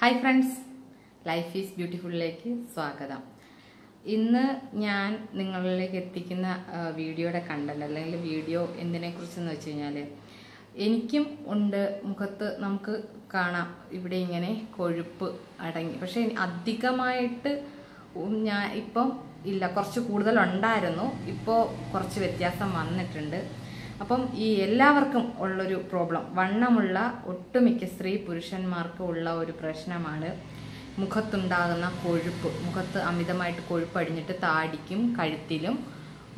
Hi friends, life is ബ്യൂട്ടിഫുള്ളിലേക്ക് സ്വാഗതം. ഇന്ന് ഞാൻ നിങ്ങളിലേക്ക് എത്തിക്കുന്ന വീഡിയോയുടെ കണ്ടന്റ് അല്ലെങ്കിൽ വീഡിയോ എന്തിനെക്കുറിച്ചെന്ന് വെച്ച് കഴിഞ്ഞാൽ, എനിക്കും ഉണ്ട് മുഖത്ത് നമുക്ക് കാണാം ഇവിടെ ഇങ്ങനെ കൊഴുപ്പ് അടങ്ങി. പക്ഷെ അധികമായിട്ട് ഞാൻ ഇപ്പം ഇല്ല, കുറച്ച് കൂടുതൽ ഉണ്ടായിരുന്നു. ഇപ്പോൾ കുറച്ച് വ്യത്യാസം വന്നിട്ടുണ്ട്. അപ്പം ഈ എല്ലാവർക്കും ഉള്ളൊരു പ്രോബ്ലം, വണ്ണമുള്ള ഒട്ടുമിക്ക സ്ത്രീ പുരുഷന്മാർക്ക് ഉള്ള ഒരു പ്രശ്നമാണ് മുഖത്തുണ്ടാകുന്ന കൊഴുപ്പ്. മുഖത്ത് അമിതമായിട്ട് കൊഴുപ്പ് അടിഞ്ഞിട്ട് താടിക്കും കഴുത്തിലും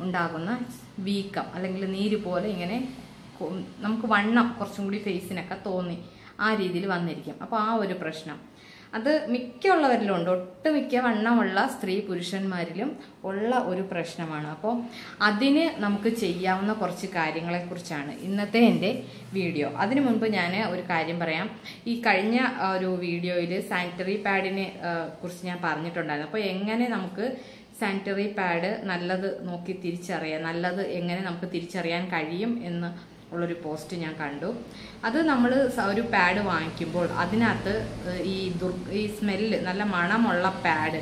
ഉണ്ടാകുന്ന വീക്കം അല്ലെങ്കിൽ നീര് പോലെ ഇങ്ങനെ നമുക്ക് വണ്ണം കുറച്ചും കൂടി ഫേസിനൊക്കെ തോന്നി ആ രീതിയിൽ വന്നിരിക്കും. അപ്പോൾ ആ ഒരു പ്രശ്നം അത് മിക്കുള്ളവരിലും ഉണ്ട്. ഒട്ടുമിക്ക വണ്ണമുള്ള സ്ത്രീ പുരുഷന്മാരിലും ഉള്ള ഒരു പ്രശ്നമാണ്. അപ്പോൾ അതിന് നമുക്ക് ചെയ്യാവുന്ന കുറച്ച് കാര്യങ്ങളെക്കുറിച്ചാണ് ഇന്നത്തെ എൻ്റെ വീഡിയോ. അതിനു മുൻപ് ഞാൻ ഒരു കാര്യം പറയാം. ഈ കഴിഞ്ഞ ഒരു വീഡിയോയിൽ സാനിറ്ററി പാഡിനെ കുറിച്ച് ഞാൻ പറഞ്ഞിട്ടുണ്ടായിരുന്നു. അപ്പോൾ എങ്ങനെ നമുക്ക് സാനിറ്ററി പാഡ് നല്ലത് നോക്കി തിരിച്ചറിയാം, നല്ലത് എങ്ങനെ നമുക്ക് തിരിച്ചറിയാൻ കഴിയും എന്ന് ഉള്ളൊരു പോസ്റ്റ് ഞാൻ കണ്ടു. അത് നമ്മൾ ഒരു പാഡ് വാങ്ങിക്കുമ്പോൾ അതിനകത്ത് ഈ സ്മെല്ല്, നല്ല മണമുള്ള പാഡ്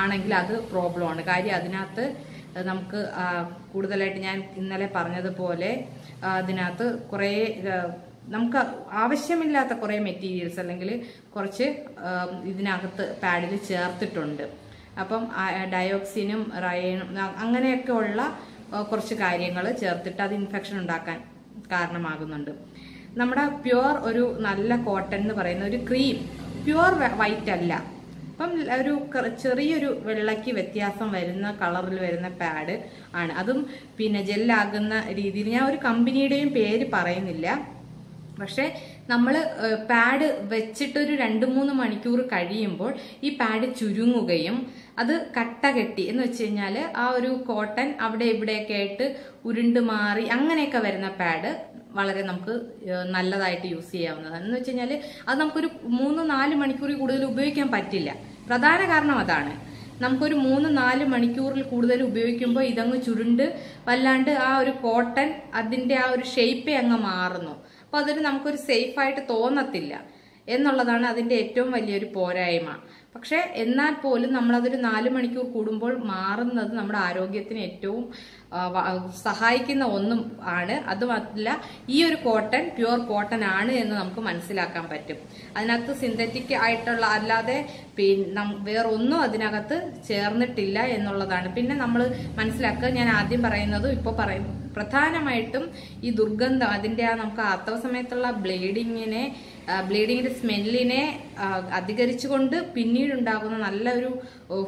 ആണെങ്കിൽ അത് പ്രോബ്ലമാണ്. കാര്യം അതിനകത്ത് നമുക്ക് കൂടുതലായിട്ട് ഞാൻ ഇന്നലെ പറഞ്ഞതുപോലെ അതിനകത്ത് കുറേ നമുക്ക് ആവശ്യമില്ലാത്ത കുറേ മെറ്റീരിയൽസ് അല്ലെങ്കിൽ കുറച്ച് ഇതിനകത്ത് പാഡിൽ ചേർത്തിട്ടുണ്ട്. അപ്പം ഡയോക്സിനും റയനും അങ്ങനെയൊക്കെ ഉള്ള കുറച്ച് കാര്യങ്ങൾ ചേർത്തിട്ട് അത് ഇൻഫെക്ഷൻ ഉണ്ടാക്കാൻ കാരണമാകുന്നുണ്ട്. നമ്മുടെ പ്യുവർ ഒരു നല്ല കോട്ടൺ എന്ന് പറയുന്ന ഒരു ക്രീം, പ്യുവർ വൈറ്റ് അല്ല. അപ്പം ഒരു ചെറിയൊരു വെള്ളയ്ക്ക് വ്യത്യാസം വരുന്ന കളറിൽ വരുന്ന പാഡ് ആണ്. അതും പിന്നെ ജെല്ലാകുന്ന രീതിയിൽ, ഞാൻ ഒരു കമ്പനിയുടെയും പേര് പറയുന്നില്ല. പക്ഷെ നമ്മൾ പാഡ് വെച്ചിട്ടൊരു 2-3 മണിക്കൂർ കഴിയുമ്പോൾ ഈ പാഡ് ചുരുങ്ങുകയും അത് കട്ട കെട്ടി എന്ന് വെച്ച് കഴിഞ്ഞാൽ ആ ഒരു കോട്ടൺ അവിടെ ഇവിടെയൊക്കെ ആയിട്ട് ഉരുണ്ട് മാറി അങ്ങനെയൊക്കെ വരുന്ന പാഡ് വളരെ നമുക്ക് നല്ലതായിട്ട് യൂസ് ചെയ്യാവുന്നതാണ്. എന്ന് വെച്ച് കഴിഞ്ഞാൽ അത് നമുക്കൊരു 3-4 മണിക്കൂറിൽ കൂടുതൽ ഉപയോഗിക്കാൻ പറ്റില്ല. പ്രധാന കാരണം അതാണ്. നമുക്കൊരു 3-4 മണിക്കൂറിൽ കൂടുതൽ ഉപയോഗിക്കുമ്പോൾ ഇതങ്ങ് ചുരുണ്ട് വല്ലാണ്ട് ആ ഒരു കോട്ടൺ അതിന്റെ ആ ഒരു ഷേപ്പേ അങ്ങ് മാറുന്നു. അപ്പൊ അതൊരു നമുക്കൊരു സേഫായിട്ട് തോന്നത്തില്ല എന്നുള്ളതാണ് അതിന്റെ ഏറ്റവും വലിയൊരു പോരായ്മ. പക്ഷെ എന്നാൽ പോലും നമ്മളതൊരു 4 മണിക്കൂർ കൂടുമ്പോൾ മാറുന്നത് നമ്മുടെ ആരോഗ്യത്തിന് ഏറ്റവും സഹായിക്കുന്ന ഒന്നും ആണ്. അതുമല്ല, ഈ ഒരു കോട്ടൺ പ്യുവർ കോട്ടൺ ആണ് എന്ന് നമുക്ക് മനസ്സിലാക്കാൻ പറ്റും. അതിനകത്ത് സിന്തറ്റിക് ആയിട്ടുള്ള അല്ലാതെ വേറൊന്നും അതിനകത്ത് ചേർന്നിട്ടില്ല എന്നുള്ളതാണ്. പിന്നെ നമ്മൾ മനസ്സിലാക്കുക, ഞാൻ ആദ്യം പറയുന്നതും ഇപ്പോൾ പറയും, പ്രധാനമായിട്ടും ഈ ദുർഗന്ധം, അതിന്റെ ആ നമുക്ക് ആർത്തവ സമയത്തുള്ള ബ്ലീഡിങ്ങിന്റെ സ്മെല്ലിനെ അധികരിച്ചുകൊണ്ട് പിന്നീട് ഉണ്ടാകുന്ന നല്ലൊരു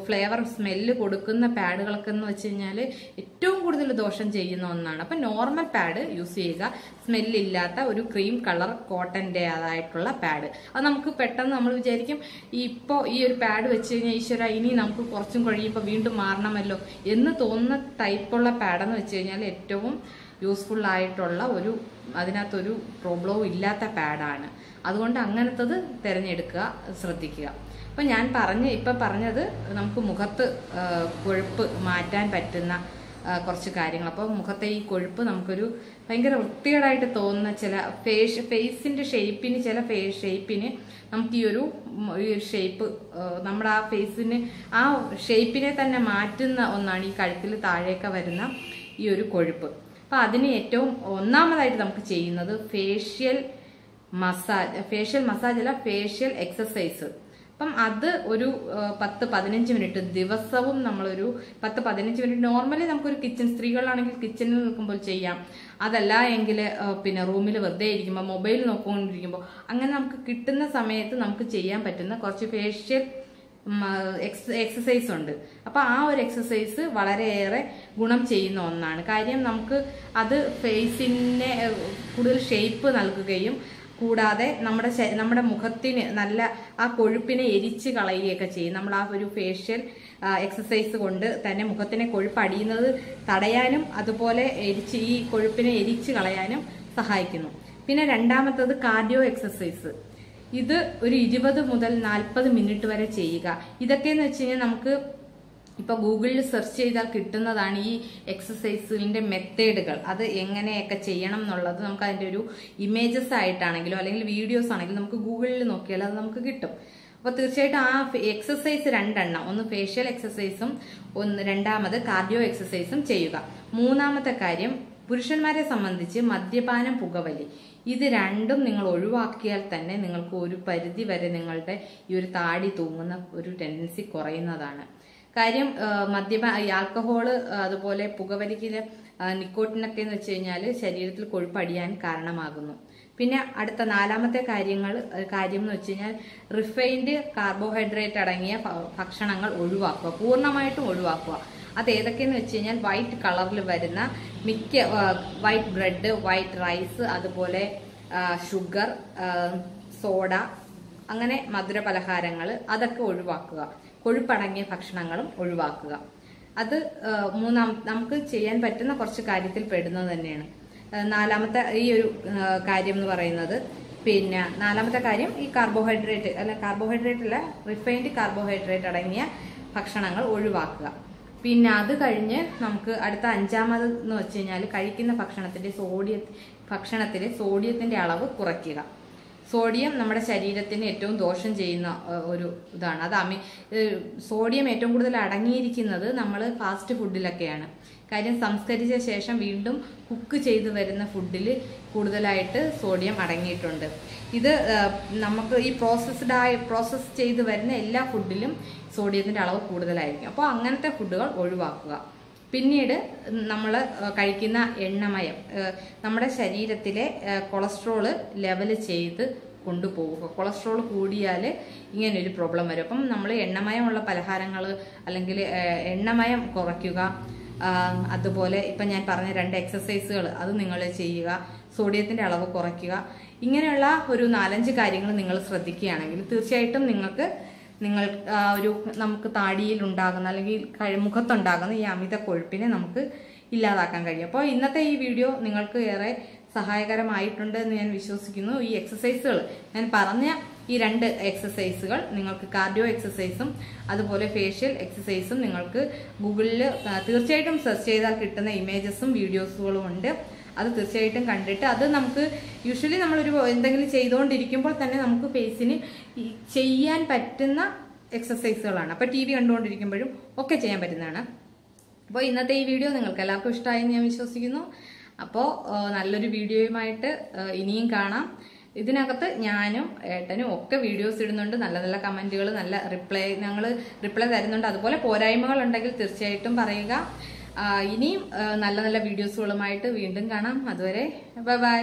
ഫ്ലേവർ സ്മെല്ല് കൊടുക്കുന്ന പാഡുകളൊക്കെ എന്ന് വെച്ച് കഴിഞ്ഞാൽ ഏറ്റവും കൂടുതൽ ദോഷം ചെയ്യുന്ന ഒന്നാണ്. അപ്പൊ നോർമൽ പാഡ് യൂസ് ചെയ്യുക, സ്മെല്ലില്ലാത്ത ഒരു ക്രീം കളർ കോട്ടന്റെ അതായിട്ടുള്ള പാഡ്. അത് നമുക്ക് പെട്ടെന്ന് നമ്മൾ വിചാരിക്കും ഇപ്പോൾ ഈ ഒരു പാഡ് വെച്ച് കഴിഞ്ഞാൽ ഈശ്വര ഇനി നമുക്ക് കുറച്ചും കഴിയുമ്പോൾ വീണ്ടും മാറണമല്ലോ എന്ന് തോന്നുന്ന ടൈപ്പുള്ള പാഡെന്ന് വെച്ച് കഴിഞ്ഞാൽ ഏറ്റവും യൂസ്ഫുൾ ആയിട്ടുള്ള അതിനകത്തൊരു പ്രോബ്ലവും ഇല്ലാത്ത പാഡാണ്. അതുകൊണ്ട് അങ്ങനത്തത് തിരഞ്ഞെടുക്കുക, ശ്രദ്ധിക്കുക. അപ്പം ഞാൻ പറഞ്ഞത് നമുക്ക് മുഖത്ത് കൊഴുപ്പ് മാറ്റാൻ പറ്റുന്ന കുറച്ച് കാര്യങ്ങൾ. അപ്പോൾ മുഖത്തെ ഈ കൊഴുപ്പ് നമുക്കൊരു ഭയങ്കര വൃത്തികേടായിട്ട് തോന്നുന്ന ചില ഫേസിന്റെ ഷേപ്പിന്, ചില ഫേസ് ഷേപ്പിന് നമുക്ക് ഈ ഒരു ഷേപ്പ്, നമ്മുടെ ആ ഫേസിന് ആ ഷേപ്പിനെ തന്നെ മാറ്റുന്ന ഒന്നാണ് ഈ കഴുത്തിൽ താഴേക്ക് വരുന്ന ഈ ഒരു കൊഴുപ്പ്. അപ്പൊ അതിന് ഏറ്റവും ഒന്നാമതായിട്ട് നമുക്ക് ചെയ്യുന്നത് ഫേഷ്യൽ മസാജ് അല്ല, ഫേഷ്യൽ എക്സസൈസ്. അപ്പം അത് ഒരു 10-15 മിനിറ്റ് ദിവസവും നമ്മളൊരു 10-15 മിനിറ്റ് നോർമലി നമുക്കൊരു സ്ത്രീകളാണെങ്കിൽ കിച്ചണിൽ നിൽക്കുമ്പോൾ ചെയ്യാം. അതല്ല എങ്കിൽ പിന്നെ റൂമിൽ വെറുതെ ഇരിക്കുമ്പോൾ മൊബൈൽ നോക്കിക്കൊണ്ടിരിക്കുമ്പോൾ അങ്ങനെ നമുക്ക് കിട്ടുന്ന സമയത്ത് നമുക്ക് ചെയ്യാൻ പറ്റുന്ന കുറച്ച് ഫേഷ്യൽ എക്സസൈസ് ഉണ്ട്. അപ്പൊ ആ ഒരു എക്സസൈസ് വളരെയേറെ ഗുണം ചെയ്യുന്ന ഒന്നാണ്. കാര്യം നമുക്ക് അത് ഫേസിനെ കൂടുതൽ ഷേപ്പ് നൽകുകയും കൂടാതെ നമ്മുടെ മുഖത്തിന് നല്ല ആ കൊഴുപ്പിനെ എരിച്ച് കളയുകയൊക്കെ ചെയ്യും. നമ്മൾ ആ ഒരു ഫേഷ്യൽ എക്സസൈസ് കൊണ്ട് തന്നെ മുഖത്തിനെ കൊഴുപ്പ് അടിയുന്നത് തടയാനും അതുപോലെ ഈ കൊഴുപ്പിനെ എരിച്ച് കളയാനും സഹായിക്കുന്നു. പിന്നെ രണ്ടാമത്തത് കാർഡിയോ എക്സസൈസ്. ഇത് ഒരു 20 മുതൽ 40 മിനിറ്റ് വരെ ചെയ്യുക. ഇതൊക്കെയെന്ന് വെച്ച് കഴിഞ്ഞാൽ നമുക്ക് ഇപ്പൊ ഗൂഗിളിൽ സെർച്ച് ചെയ്താൽ കിട്ടുന്നതാണ് ഈ എക്സസൈസിന്റെ മെത്തേഡുകൾ. അത് എങ്ങനെയൊക്കെ ചെയ്യണം എന്നുള്ളത് നമുക്ക് അതിന്റെ ഒരു ഇമേജസ് ആയിട്ടാണെങ്കിലോ അല്ലെങ്കിൽ വീഡിയോസ് ആണെങ്കിലും നമുക്ക് ഗൂഗിളിൽ നോക്കിയാൽ അത് നമുക്ക് കിട്ടും. അപ്പോൾ തീർച്ചയായിട്ടും ആ എക്സസൈസ് 2 എണ്ണം, ഒന്ന് ഫേഷ്യൽ എക്സസൈസും രണ്ടാമത് കാർഡിയോ എക്സസൈസും ചെയ്യുക. മൂന്നാമത്തെ കാര്യം, പുരുഷന്മാരെ സംബന്ധിച്ച് മദ്യപാനം, പുകവലി ഇത് രണ്ടും നിങ്ങൾ ഒഴിവാക്കിയാൽ തന്നെ നിങ്ങൾക്ക് ഒരു പരിധി വരെ നിങ്ങളുടെ ഈ ഒരു താടി തൂങ്ങുന്ന ഒരു ടെൻഡൻസി കുറയുന്നതാണ്. കാര്യം ആൽക്കഹോള് അതുപോലെ പുകവലിക്കിലെ നിക്കോട്ടിനൊക്കെ എന്ന് വെച്ച് കഴിഞ്ഞാൽ ശരീരത്തിൽ കൊഴുപ്പടിയാൻ കാരണമാകുന്നു. പിന്നെ അടുത്ത 4ാമത്തെ കാര്യം എന്ന് വെച്ച് കഴിഞ്ഞാൽ റിഫൈൻഡ് കാർബോഹൈഡ്രേറ്റ് അടങ്ങിയ ഭക്ഷണങ്ങൾ ഒഴിവാക്കുക, പൂർണ്ണമായിട്ടും ഒഴിവാക്കുക. അത് ഏതൊക്കെയെന്ന് വെച്ച് കഴിഞ്ഞാൽ വൈറ്റ് കളറിൽ വരുന്ന മിക്ക വൈറ്റ് ബ്രെഡ്, വൈറ്റ് റൈസ്, അതുപോലെ ഷുഗർ, സോഡ, അങ്ങനെ മധുര പലഹാരങ്ങൾ അതൊക്കെ ഒഴിവാക്കുക. കൊഴുപ്പടങ്ങിയ ഭക്ഷണങ്ങളും ഒഴിവാക്കുക. അത് നമുക്ക് ചെയ്യാൻ പറ്റുന്ന കുറച്ച് കാര്യത്തിൽ പെടുന്നത് തന്നെയാണ്. 4ാമത്തെ ഈ ഒരു കാര്യം എന്ന് പറയുന്നത്, പിന്നെ 4ാമത്തെ കാര്യം ഈ കാർബോഹൈഡ്രേറ്റ് അല്ല റിഫൈൻഡ് കാർബോഹൈഡ്രേറ്റ് അടങ്ങിയ ഭക്ഷണങ്ങൾ ഒഴിവാക്കുക. പിന്നെ അത് കഴിഞ്ഞ് നമുക്ക് അടുത്ത 5ാമത് എന്ന് വെച്ച് കഴിഞ്ഞാൽ കഴിക്കുന്ന ഭക്ഷണത്തിലെ സോഡിയത്തിന്റെ അളവ് കുറയ്ക്കുക. സോഡിയം നമ്മുടെ ശരീരത്തിന് ഏറ്റവും ദോഷം ചെയ്യുന്ന ഒരു ഇതാണ്. സോഡിയം ഏറ്റവും കൂടുതൽ അടങ്ങിയിരിക്കുന്നത് നമ്മൾ ഫാസ്റ്റ് ഫുഡിലൊക്കെയാണ്. കാര്യം സംസ്കരിച്ച ശേഷം വീണ്ടും കുക്ക് ചെയ്ത് വരുന്ന ഫുഡിൽ കൂടുതലായിട്ട് സോഡിയം അടങ്ങിയിട്ടുണ്ട്. ഇത് നമുക്ക് ഈ പ്രോസസ് ചെയ്ത് വരുന്ന എല്ലാ ഫുഡിലും സോഡിയത്തിന്റെ അളവ് കൂടുതലായിരിക്കും. അപ്പോൾ അങ്ങനത്തെ ഫുഡുകൾ ഒഴിവാക്കുക. പിന്നീട് നമ്മൾ കഴിക്കുന്ന എണ്ണമയം നമ്മുടെ ശരീരത്തിലെ കൊളസ്ട്രോള് ലെവല് ചെയ്ത് കൊണ്ടുപോവുക. കൊളസ്ട്രോൾ കൂടിയാൽ ഇങ്ങനെ ഒരു പ്രോബ്ലം വരും. അപ്പം നമ്മൾ എണ്ണമയമുള്ള പലഹാരങ്ങൾ അല്ലെങ്കിൽ എണ്ണമയം കുറയ്ക്കുക. അതുപോലെ ഇപ്പം ഞാൻ പറഞ്ഞ 2 എക്സസൈസുകൾ അത് നിങ്ങൾ ചെയ്യുക. സോഡിയത്തിന്റെ അളവ് കുറയ്ക്കുക. ഇങ്ങനെയുള്ള ഒരു 4-5 കാര്യങ്ങൾ നിങ്ങൾ ശ്രദ്ധിക്കുകയാണെങ്കിൽ തീർച്ചയായിട്ടും നമുക്ക് താടിയിൽ ഉണ്ടാകുന്ന അല്ലെങ്കിൽ മുഖത്തുണ്ടാകുന്ന ഈ അമിത കൊഴുപ്പിനെ നമുക്ക് ഇല്ലാതാക്കാൻ കഴിയും. അപ്പോൾ ഇന്നത്തെ ഈ വീഡിയോ നിങ്ങൾക്ക് ഏറെ സഹായകരമായിട്ടുണ്ട് എന്ന് ഞാൻ വിശ്വസിക്കുന്നു. ഈ എക്സസൈസുകൾ ഞാൻ പറഞ്ഞ ഈ 2 എക്സസൈസുകൾ നിങ്ങൾക്ക് കാർഡിയോ എക്സസൈസും അതുപോലെ ഫേഷ്യൽ എക്സസൈസും നിങ്ങൾക്ക് ഗൂഗിളിൽ തീർച്ചയായിട്ടും സെർച്ച് ചെയ്താൽ കിട്ടുന്ന ഇമേജസും വീഡിയോസുകളും ഉണ്ട്. അത് തീർച്ചയായിട്ടും കണ്ടിട്ട് അത് നമുക്ക് യൂഷ്വലി നമ്മളൊരു എന്തെങ്കിലും ചെയ്തുകൊണ്ടിരിക്കുമ്പോൾ തന്നെ നമുക്ക് ഫേസിന് ചെയ്യാൻ പറ്റുന്ന എക്സസൈസുകളാണ്. അപ്പോൾ TV കണ്ടുകൊണ്ടിരിക്കുമ്പോഴും ഒക്കെ ചെയ്യാൻ പറ്റുന്നതാണ്. അപ്പോൾ ഇന്നത്തെ ഈ വീഡിയോ നിങ്ങൾക്ക് എല്ലാവർക്കും ഇഷ്ടമായെന്ന് ഞാൻ വിശ്വസിക്കുന്നു. അപ്പോൾ നല്ലൊരു വീഡിയോയുമായിട്ട് ഇനിയും കാണാം. ഇതിനകത്ത് ഞാനും ഏട്ടനും ഒക്കെ വീഡിയോസ് ഇടുന്നുണ്ട്. നല്ല നല്ല കമന്റുകൾ, നല്ല ഞങ്ങൾ റിപ്ലൈ തരുന്നുണ്ട്. അതുപോലെ പോരായ്മകൾ ഉണ്ടെങ്കിൽ തീർച്ചയായിട്ടും പറയുക. ഇനിയും നല്ല നല്ല വീഡിയോസുകളുമായിട്ട് വീണ്ടും കാണാം. അതുവരെ ബൈ ബൈ.